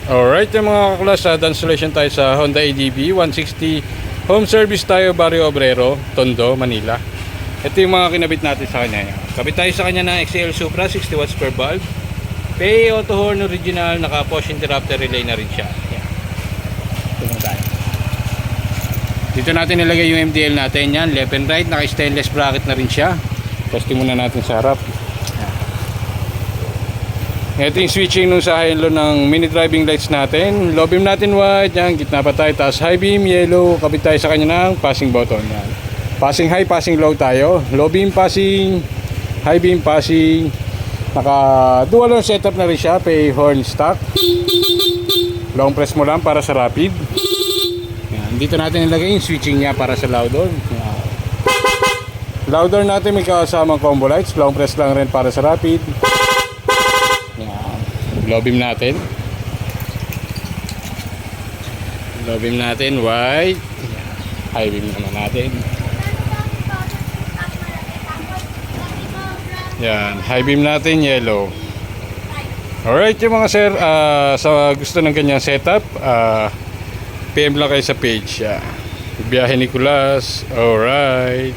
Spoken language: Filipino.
Alright yung mga kaklas, installation tayo sa Honda ADV 160. Home service tayo, Barrio Obrero, Tondo, Manila. Ito yung mga kinabit natin sa kanya. Kabit tayo sa kanya ng XL Supra, 60 watts per bulb. Pay auto horn original, naka push interrupter relay na rin siya. Yan. Ito tayo. Dito natin nilagay yung MDL natin yan, left and right, naka stainless bracket na rin siya. Testing muna natin sa harap. Ito yung switching nung sa high and low ng mini driving lights natin. Low beam natin white, yan, gitna pa tayo, taas high beam, yellow, kabit tayo sa kanya ng passing button. Yan. Passing high, passing low tayo. Low beam passing, high beam passing. Naka dual horn setup na rin siya, pay horn stock. Long press mo lang para sa rapid. Yan. Dito natin nilagay yung switching niya para sa loud horn. Yan. Loud horn natin may kasamang combo lights, long press lang rin para sa rapid. Low beam natin. Low beam natin white. High beam naman natin. Yan, high beam natin yellow. Alright yung mga sir, sa gusto ng ganyang setup, PM lang kayo sa page. Biyahe Nicolas. Alright.